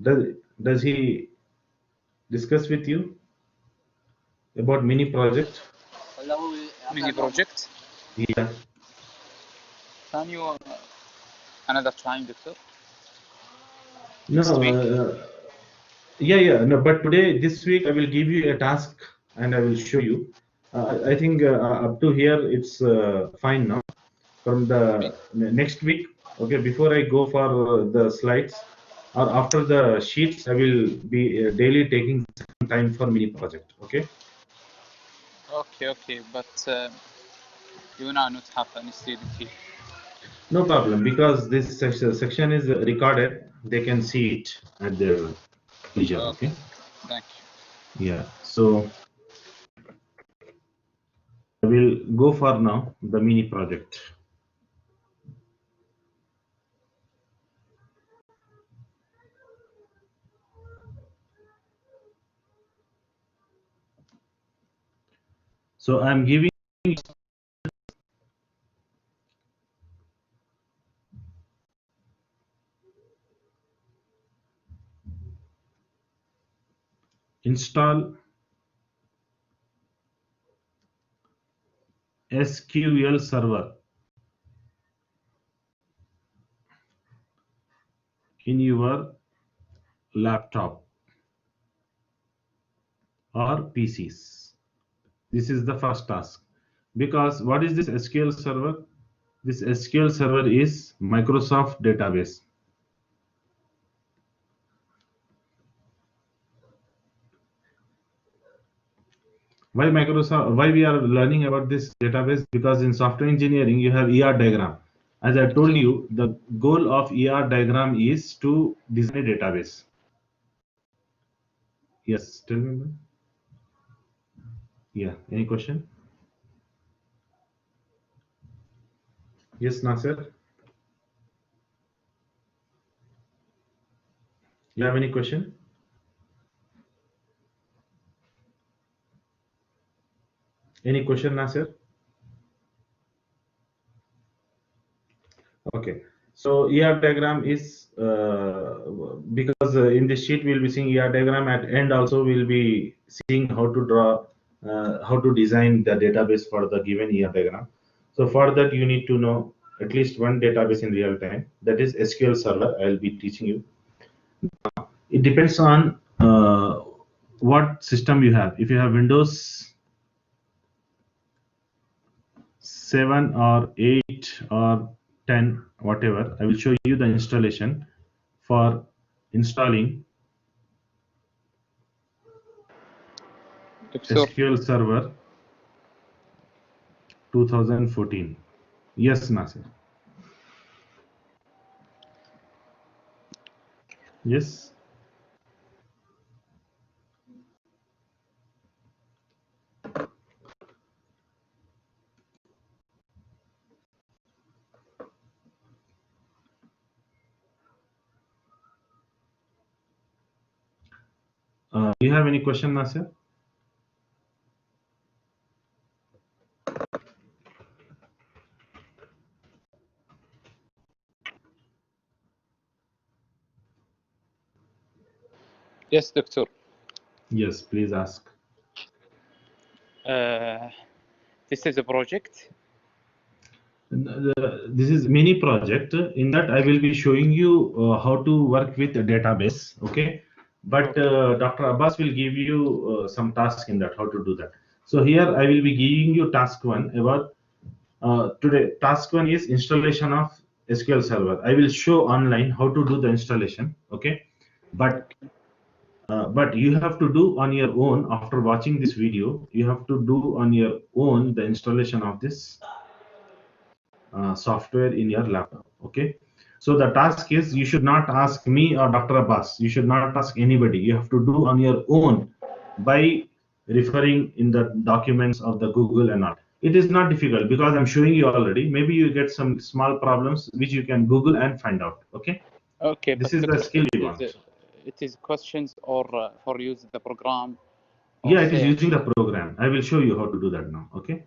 Does he discuss with you about mini project? Mini project. Yeah. Can you another time, Doctor? No. Next week. Yeah. No. But today, this week, I will give you a task and I will show you. I think up to here it's fine now. From the next week, okay. Before I go for the slides or after the sheets, I will be daily taking some time for mini project. Okay. Okay. But you now not have any student here. No problem, because this section is recorded. They can see it at their leisure. Okay. Thank you. Yeah. So I will go for now the mini project. So I'm giving install SQL Server in your laptop or PCs. This is the first task. Because what is this SQL Server? This SQL Server is Microsoft database. Why Microsoft? Why we are learning about this database? Because in software engineering you have ER diagram. As I told you, the goal of ER diagram is to design a database. Yes, tell me. Ma'am. Yeah, any question? Yes, Nasir. You have any question? Any question, Nasir? Okay. So ER diagram is because in this sheet we'll be seeing ER diagram. At end also we'll be seeing how to draw, how to design the database for the given ER diagram. So for that you need to know at least one database in real time. That is SQL Server. I'll be teaching you. It depends on what system you have. If you have Windows 7 or 8 or 10, whatever, I will show you the installation for installing SQL Server 2014. Yes, Nasir. Yes. Do you have any question, Nasir? Yes, Doctor. Yes, please ask. This is a project. This is mini project. In that, I will be showing you how to work with a database. Okay, but Dr. Abbas will give you some task in that, how to do that. So here I will be giving you task one about today. Task one is installation of SQL Server. I will show online how to do the installation. Okay, but you have to do on your own after watching this video. You have to do on your own the installation of this software in your laptop. Okay, so the task is you should not ask me or Dr. Abbas. You should not ask anybody. You have to do on your own by referring in the documents of the Google and all. It is not difficult because I'm showing you already. Maybe you get some small problems which you can Google and find out. Okay. Okay, This is the skill we want. It is questions or for use the program. Yeah, it is using the program. I will show you how to do that now. Okay.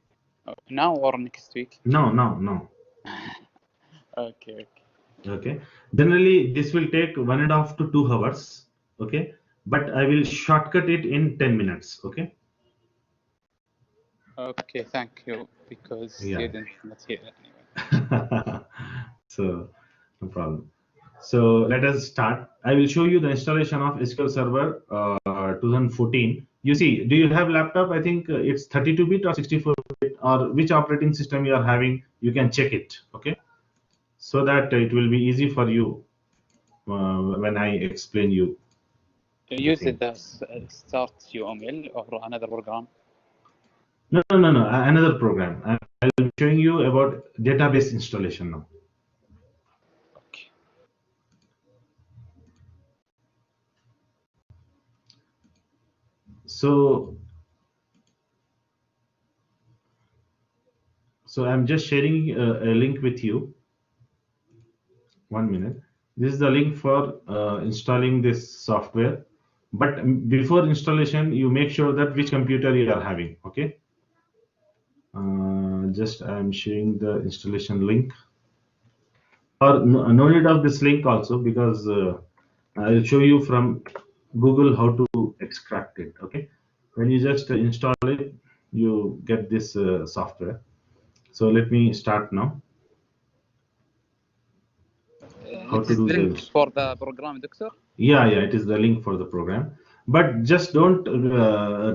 Now or next week? No. Okay. Okay. Generally, this will take 1.5 to 2 hours. Okay, but I will shortcut it in 10 minutes. Okay. Okay, thank you, because Yeah. students not here anyway. So no problem. So let us start. I will show you the installation of SQL Server 2014. You see, do you have laptop? I think it's 32-bit or 64-bit, or which operating system you are having. You can check it. Okay, so that it will be easy for you when I explain you You the use thing. it as Start UML or another program? No. Another program. I'm showing you about database installation now. Okay. So I'm just sharing a link with you. 1 minute. This is the link for installing this software. But before installation, you make sure that which computer you are having. Okay. Just I'm sharing the installation link. Or no need of this link also, because I'll show you from Google how to extract it. Okay. When you just install it, you get this software. So let me start now. How to It's do the link this? for the program, doctor? Yeah, it is the link for the program. But just don't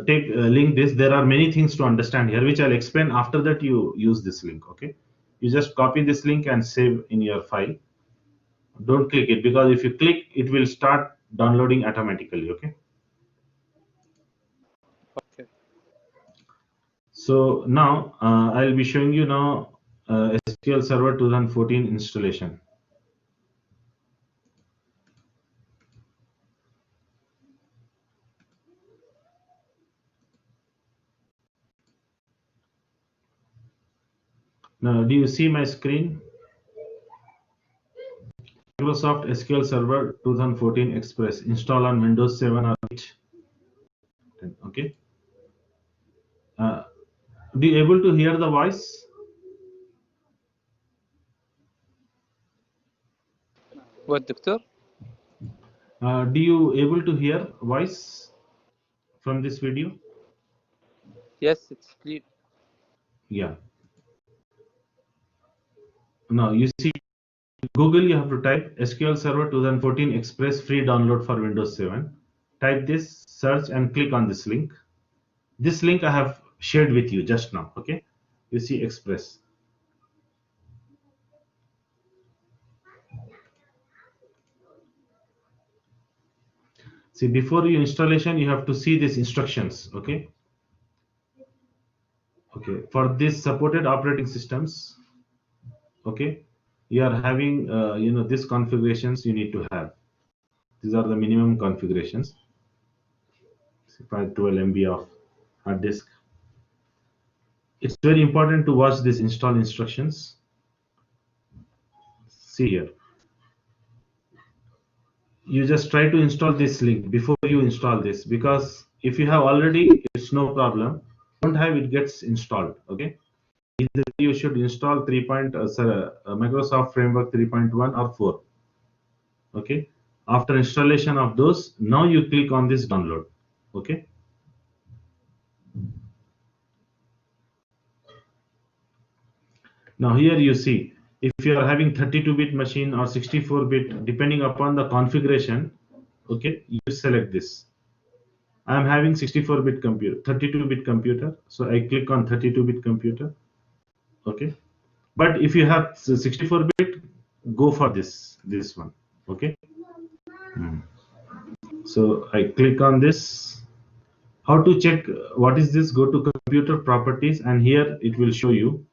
take link this. There are many things to understand here, which I'll explain after that. You use this link. Okay, you just copy this link and save in your file. Don't click it, because if you click, it will start downloading automatically. Okay. Okay. So now I'll be showing you now SQL Server 2014 installation. Now, do you see my screen? Microsoft SQL Server 2014 Express install on Windows 7 or 8. Okay. Uh, do you able to hear the voice? What, doctor? Do you able to hear voice from this video? Yes, it's clear. Yeah. Now you see Google. You have to type SQL Server 2014 Express free download for Windows 7. Type this, search, and click on this link. This link I have shared with you just now. Okay. You see Express. See, before your installation, you have to see these instructions. Okay. Okay. For this supported operating systems, okay, you are having these configurations you need to have. These are the minimum configurations. 12 MB of hard disk. It's very important to watch these install instructions. See here, you just try to install this link before you install this, because if you have already, it's no problem. Don't have, it gets installed. Okay, either you should install Microsoft Framework 3.1 or 4. Okay, after installation of those, now you click on this download. Okay. Now here you see, if you are having 32-bit machine or 64-bit, depending upon the configuration, okay, you select this. I am having 64-bit computer, 32-bit computer, so I click on 32-bit computer. Okay, but if you have 64-bit, go for this one. Okay. Hmm. So I click on this. How to check what is this? Go to computer properties, and here it will show you.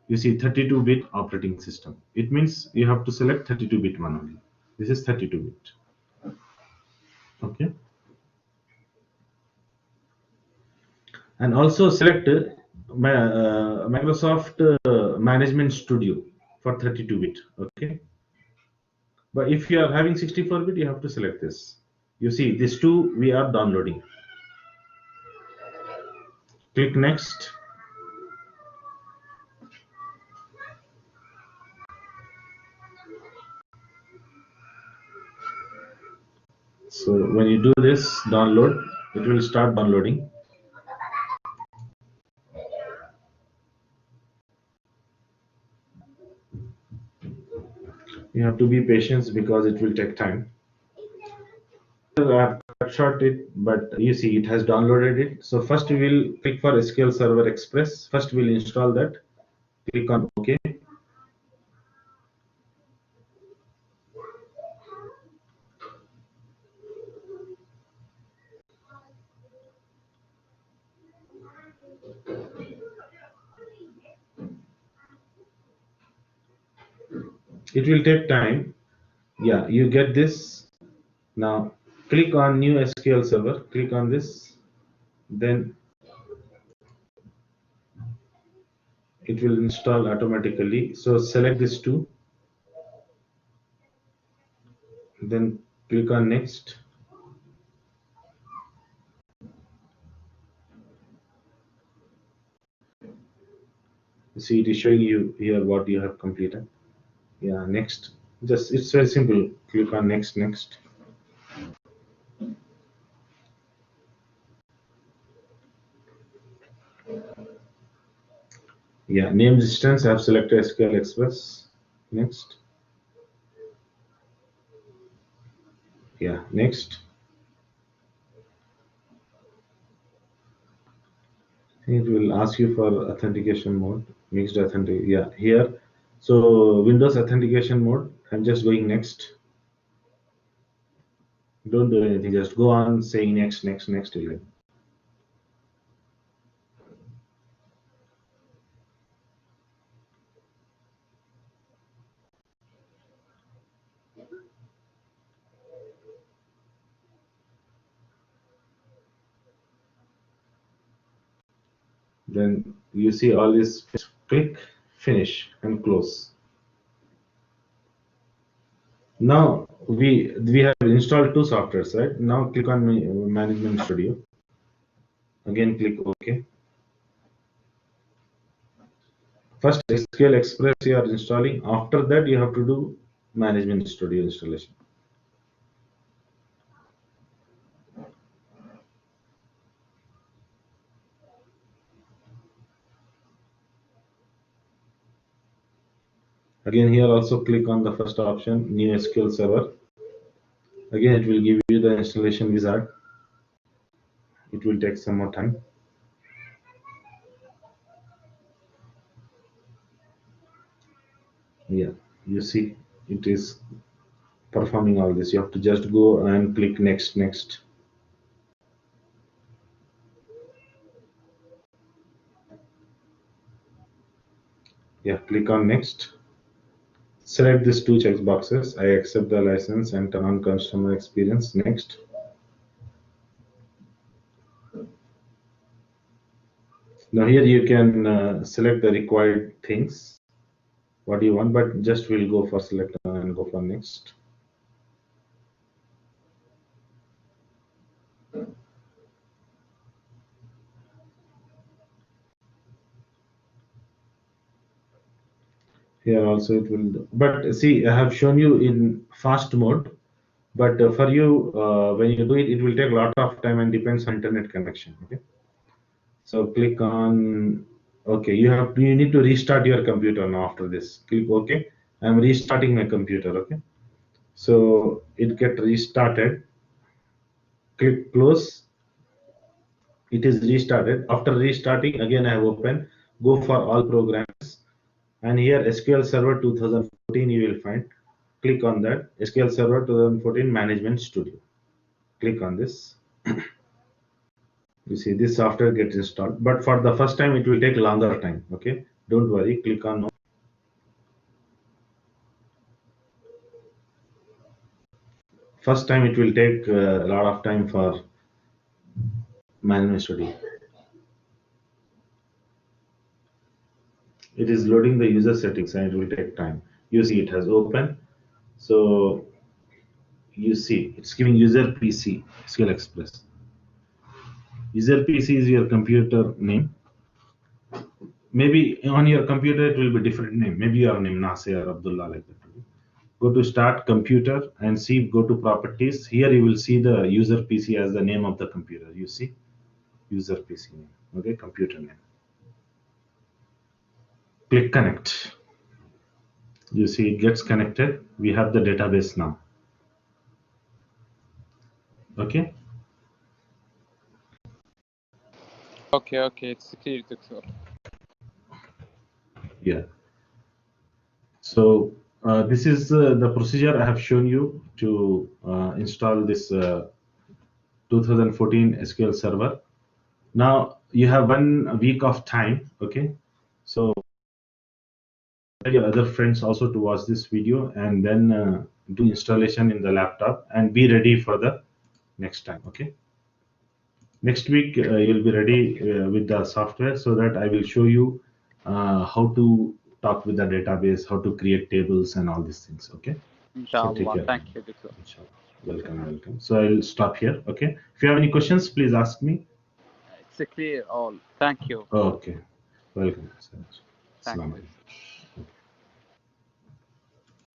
You see 32-bit operating system. It means you have to select 32-bit one only. This is 32-bit. Okay. And also select Microsoft Management Studio for 32-bit. Okay. But if you are having 64-bit, you have to select this. You see these two we are downloading. Click next. So when you do this download, it will start downloading. You have to be patient because it will take time. I have cut short it, but you see it has downloaded it. So first we will click for SQL Server Express. First we'll install that. Click on OK. It will take time. Yeah, you get this. Now click on New SQL Server. Click on this. Then it will install automatically. So select this two. Then click on Next. See, it is showing you here what you have completed. Yeah, next. Just it's very simple. Click on Next. Yeah, name distance. I have selected SQL Express. Next. Yeah, next. It will ask you for authentication mode, mixed authentic. Yeah, here. So Windows authentication mode. I'm just going next. Don't do anything. Just go on saying next. Again. Then you see all this. Click finish and close. Now we have installed two softwares, right? Now click on Management Studio. Again, click OK. First SQL Express you are installing. After that, you have to do Management Studio installation. Again, here also click on the first option, New SQL Server. Again, it will give you the installation wizard. It will take some more time. Yeah, you see, it is performing all this. You have to just go and click next. Yeah, click on next. Select these two check boxes. I accept the license and turn on customer experience. Next. Now here you can select the required things. What do you want? But just we'll go for select and go for next. Here also it will do. But see, I have shown you in fast mode. But for you, when you do it, it will take a lot of time and depends on internet connection. Okay. So click on OK. You need to restart your computer now. After this, click OK. I'm restarting my computer. Okay. So it get restarted. Click close. It is restarted. After restarting, again I have opened. Go for all programs, and here SQL Server 2014 you will find. Click on that SQL Server 2014 Management Studio. Click on this. You see this software gets installed, but for the first time it will take longer time. Okay, don't worry. Click on no. First time it will take a lot of time for Management Studio. It is loading the user settings and it will take time. You see it has opened. So you see it's giving user PC SQL Express. User PC is your computer name. Maybe on your computer it will be different name. Maybe your name Nasir Abdullah like that. go to start computer and see, go to properties. Here you will see the user PC as the name of the computer. You see user PC name, okay, computer name. Click connect. You see it gets connected. We have the database now. Okay. Okay, it's clear, Doctor. Yeah. So this is the procedure I have shown you to install this 2014 SQL Server. Now you have 1 week of time. Okay. So tell your other friends also to watch this video and then do installation in the laptop and be ready for the next time. Okay. Next week you'll be ready with the software, so that I will show you how to talk with the database, how to create tables and all these things. Okay. So take Inshallah. care. Thank you, Doctor. Inshallah. Welcome. So I'll stop here. Okay. If you have any questions, please ask me. It's clear all. Thank you. Okay. Welcome. Thank Assalamu you. alaikum.